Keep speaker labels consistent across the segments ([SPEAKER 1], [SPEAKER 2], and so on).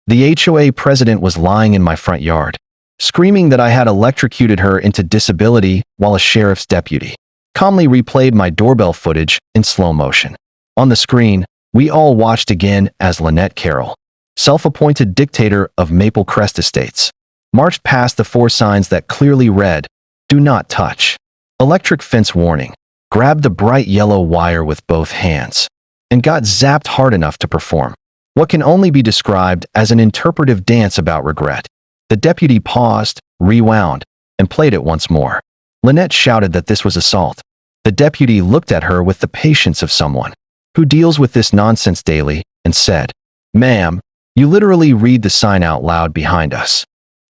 [SPEAKER 1] The HOA president was lying in my front yard, screaming that I had electrocuted her into disability while a sheriff's deputy calmly replayed my doorbell footage in slow motion. On the screen, we all watched again as Lynette Carroll, self-appointed dictator of Maple Crest Estates, marched past the 4 signs that clearly read, "Do not touch," "Electric fence warning," grabbed the bright yellow wire with both hands, and got zapped hard enough to perform what can only be described as an interpretive dance about regret. The deputy paused, rewound, and played it once more. Lynette shouted that this was assault. The deputy looked at her with the patience of someone who deals with this nonsense daily and said, "Ma'am, you literally read the sign out loud behind us."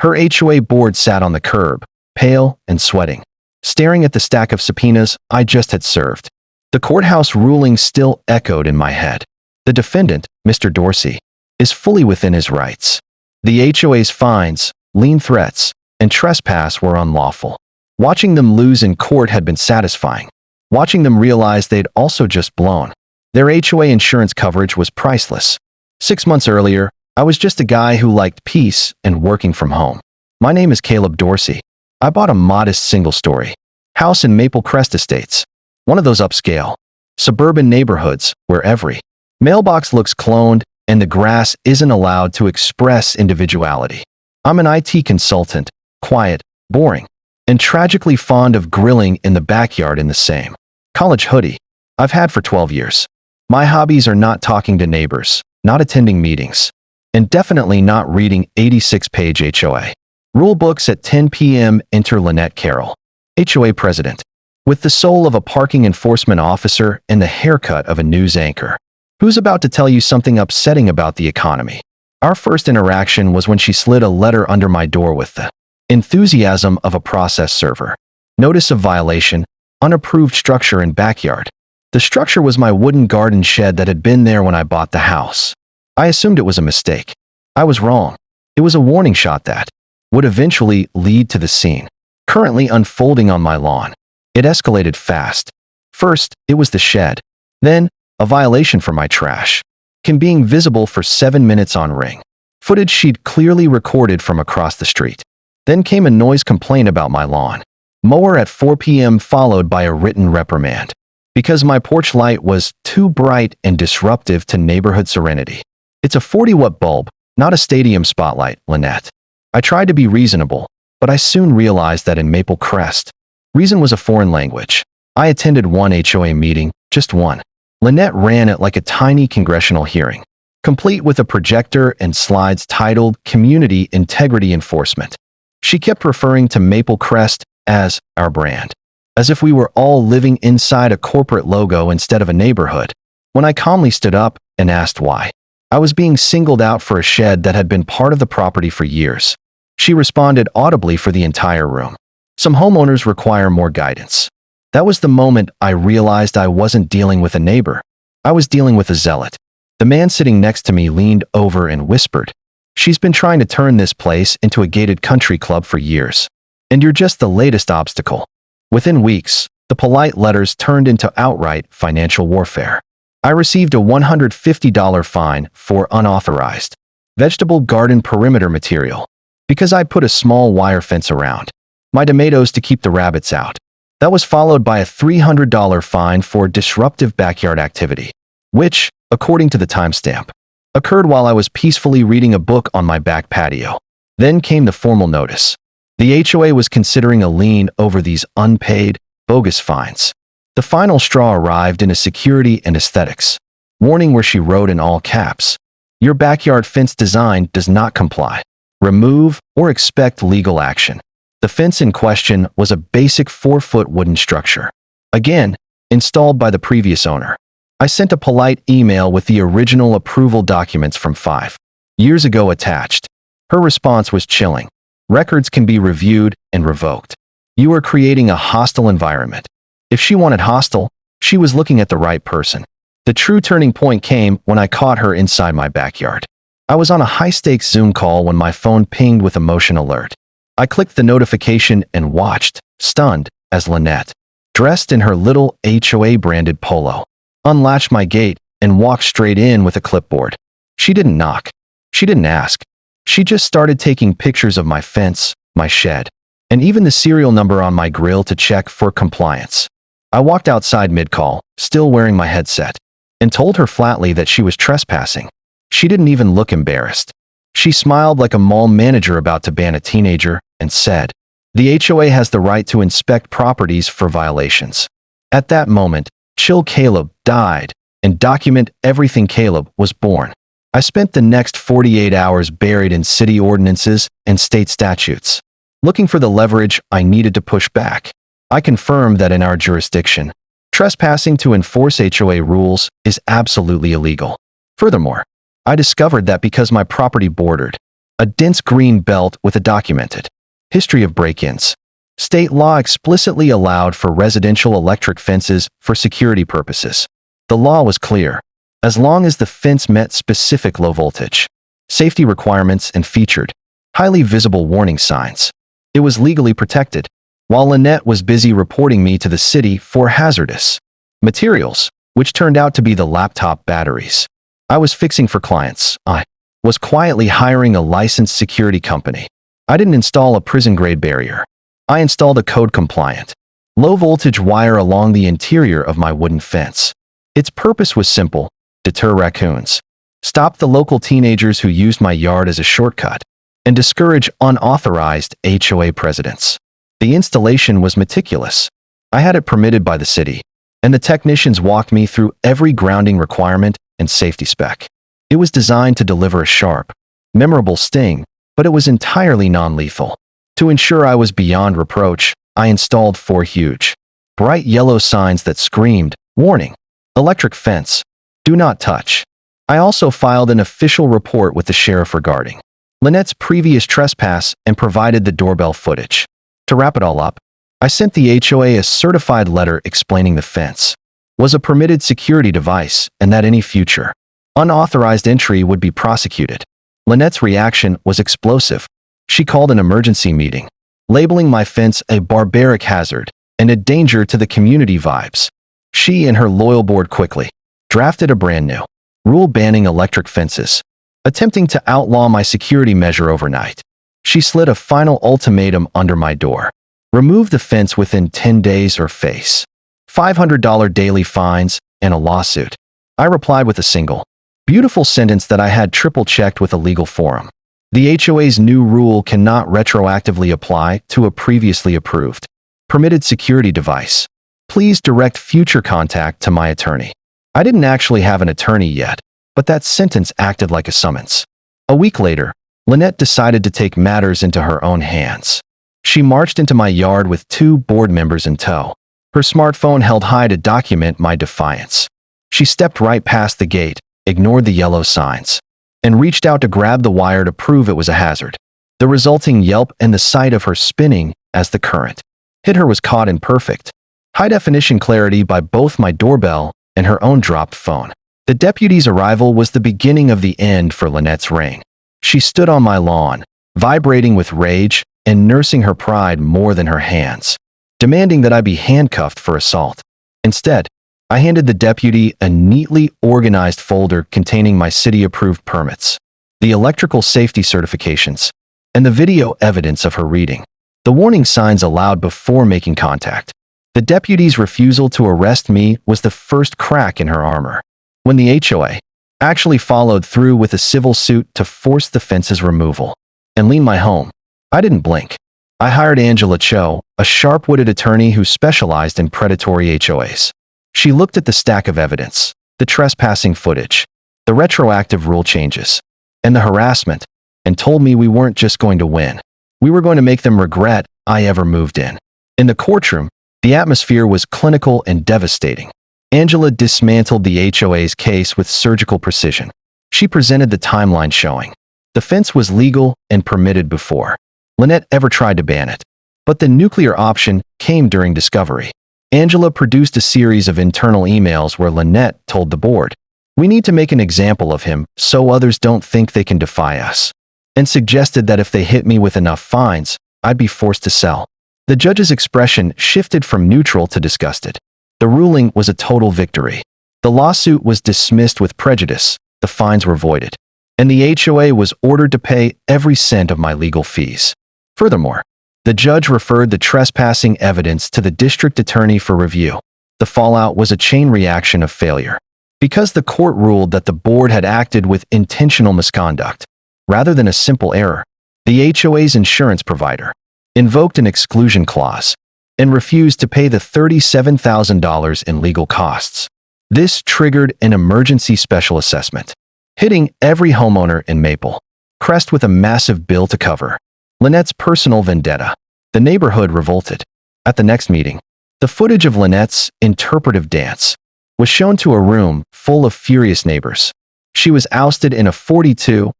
[SPEAKER 1] Her HOA board sat on the curb, pale and sweating, staring at the stack of subpoenas I just had served. The courthouse ruling still echoed in my head. The defendant, Mr. Dorsy, is fully within his rights. The HOA's fines, lien threats, and trespass were unlawful. Watching them lose in court had been satisfying. Watching them realize they'd also just blown their HOA insurance coverage was priceless. 6 months earlier, I was just a guy who liked peace and working from home. My name is Caleb Dorsey. I bought a modest single-story house in Maple Crest Estates, one of those upscale, suburban neighborhoods where every mailbox looks cloned and the grass isn't allowed to express individuality. I'm an IT consultant, quiet, boring, and tragically fond of grilling in the backyard in the same college hoodie I've had for 12 years. My hobbies are not talking to neighbors, not attending meetings, and definitely not reading 86-page HOA rule books at 10 p.m. Enter Lynette Carroll, HOA president, with the soul of a parking enforcement officer and the haircut of a news anchor, who's about to tell you something upsetting about the economy. Our first interaction was when she slid a letter under my door with the enthusiasm of a process server. Notice of violation, unapproved structure in backyard. The structure was my wooden garden shed that had been there when I bought the house. I assumed it was a mistake. I was wrong. It was a warning shot that would eventually lead to the scene currently unfolding on my lawn. It escalated fast. First, it was the shed. Then, a violation for my trash can being visible for 7 minutes on Ring footage she'd clearly recorded from across the street. Then came a noise complaint about my lawn mower at 4 p.m. followed by a written reprimand because my porch light was too bright and disruptive to neighborhood serenity. It's a 40-watt bulb, not a stadium spotlight, Lynette. I tried to be reasonable, but I soon realized that in Maple Crest, reason was a foreign language. I attended one HOA meeting, just one. Lynette ran it like a tiny congressional hearing, complete with a projector and slides titled Community Integrity Enforcement. She kept referring to Maple Crest as our brand, as if we were all living inside a corporate logo instead of a neighborhood. When I calmly stood up and asked why I was being singled out for a shed that had been part of the property for years, she responded audibly for the entire room. Some homeowners require more guidance. That was the moment I realized I wasn't dealing with a neighbor. I was dealing with a zealot. The man sitting next to me leaned over and whispered, "She's been trying to turn this place into a gated country club for years, and you're just the latest obstacle." Within weeks, the polite letters turned into outright financial warfare. I received a $150 fine for unauthorized vegetable garden perimeter material because I put a small wire fence around my tomatoes to keep the rabbits out. That was followed by a $300 fine for disruptive backyard activity, which, according to the timestamp, occurred while I was peacefully reading a book on my back patio. Then came the formal notice. The HOA was considering a lien over these unpaid, bogus fines. The final straw arrived in a security and aesthetics warning where she wrote in all caps, "Your backyard fence design does not comply. Remove or expect legal action." The fence in question was a basic 4-foot wooden structure, again, installed by the previous owner. I sent a polite email with the original approval documents from 5 years ago attached. Her response was chilling. "Records can be reviewed and revoked. You are creating a hostile environment." If she wanted hostile, she was looking at the right person. The true turning point came when I caught her inside my backyard. I was on a high-stakes Zoom call when my phone pinged with a motion alert. I clicked the notification and watched, stunned, as Lynette, dressed in her little HOA-branded polo, unlatched my gate and walked straight in with a clipboard. She didn't knock. She didn't ask. She just started taking pictures of my fence, my shed, and even the serial number on my grill to check for compliance. I walked outside mid-call, still wearing my headset, and told her flatly that she was trespassing. She didn't even look embarrassed. She smiled like a mall manager about to ban a teenager and said, "The HOA has the right to inspect properties for violations." At that moment, Chill Caleb died, and Document Everything Caleb was born. I spent the next 48 hours buried in city ordinances and state statutes, looking for the leverage I needed to push back. I confirmed that in our jurisdiction, trespassing to enforce HOA rules is absolutely illegal. Furthermore, I discovered that because my property bordered a dense green belt with a documented history of break-ins, state law explicitly allowed for residential electric fences for security purposes. The law was clear. As long as the fence met specific low voltage safety requirements and featured highly visible warning signs, it was legally protected. While Lynette was busy reporting me to the city for hazardous materials, which turned out to be the laptop batteries I was fixing for clients, I was quietly hiring a licensed security company. I didn't install a prison-grade barrier. I installed a code-compliant, low-voltage wire along the interior of my wooden fence. Its purpose was simple: deter raccoons, stop the local teenagers who used my yard as a shortcut, and discourage unauthorized HOA presidents. The installation was meticulous. I had it permitted by the city, and the technicians walked me through every grounding requirement and safety spec. It was designed to deliver a sharp, memorable sting, but it was entirely non-lethal. To ensure I was beyond reproach, I installed 4 huge, bright yellow signs that screamed, "Warning! Electric fence! Do not touch." I also filed an official report with the sheriff regarding Lynette's previous trespass and provided the doorbell footage. To wrap it all up, I sent the HOA a certified letter explaining the fence was a permitted security device and that any future unauthorized entry would be prosecuted. Lynette's reaction was explosive. She called an emergency meeting, labeling my fence a barbaric hazard and a danger to the community vibes. She and her loyal board quickly drafted a brand new rule banning electric fences, attempting to outlaw my security measure overnight. She slid a final ultimatum under my door: remove the fence within 10 days or face $500 daily fines and a lawsuit. I replied with a single, beautiful sentence that I had triple-checked with a legal forum. The HOA's new rule cannot retroactively apply to a previously approved permitted security device. Please direct future contact to my attorney. I didn't actually have an attorney yet, but that sentence acted like a summons. A week later, Lynette decided to take matters into her own hands. She marched into my yard with 2 board members in tow, her smartphone held high to document my defiance. She stepped right past the gate, ignored the yellow signs, and reached out to grab the wire to prove it was a hazard. The resulting yelp and the sight of her spinning as the current hit her was caught in perfect high-definition clarity by both my doorbell and her own dropped phone. The deputy's arrival was the beginning of the end for Lynette's reign. She stood on my lawn, vibrating with rage and nursing her pride more than her hands, demanding that I be handcuffed for assault. Instead, I handed the deputy a neatly organized folder containing my city-approved permits, the electrical safety certifications, and the video evidence of her reading the warning signs allowed before making contact. The deputy's refusal to arrest me was the first crack in her armor. When the HOA actually followed through with a civil suit to force the fence's removal and lean my home, I didn't blink. I hired Angela Cho, a sharp-witted attorney who specialized in predatory HOAs. She looked at the stack of evidence, the trespassing footage, the retroactive rule changes, and the harassment, and told me we weren't just going to win. We were going to make them regret I ever moved in. In the courtroom, the atmosphere was clinical and devastating. Angela dismantled the HOA's case with surgical precision. She presented the timeline showing the fence was legal and permitted before Lynette ever tried to ban it. But the nuclear option came during discovery. Angela produced a series of internal emails where Lynette told the board, "We need to make an example of him so others don't think they can defy us," and suggested that if they hit me with enough fines, I'd be forced to sell. The judge's expression shifted from neutral to disgusted. The ruling was a total victory. The lawsuit was dismissed with prejudice, the fines were voided, and the HOA was ordered to pay every cent of my legal fees. Furthermore, the judge referred the trespassing evidence to the district attorney for review. The fallout was a chain reaction of failure. Because the court ruled that the board had acted with intentional misconduct, rather than a simple error, the HOA's insurance provider invoked an exclusion clause and refused to pay the $37,000 in legal costs. This triggered an emergency special assessment, hitting every homeowner in Maple Crest with a massive bill to cover. Lynette's personal vendetta. The neighborhood revolted. At the next meeting, the footage of Lynette's interpretive dance was shown to a room full of furious neighbors. She was ousted in a 42-3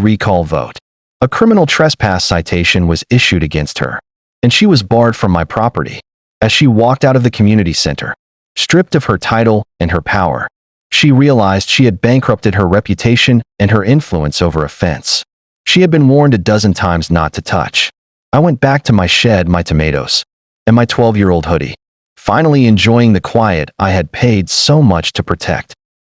[SPEAKER 1] recall vote. A criminal trespass citation was issued against her, and she was barred from my property. As she walked out of the community center, stripped of her title and her power, she realized she had bankrupted her reputation and her influence over a fence she had been warned a dozen times not to touch. I went back to my shed, my tomatoes, and my 12-year-old hoodie, finally enjoying the quiet I had paid so much to protect.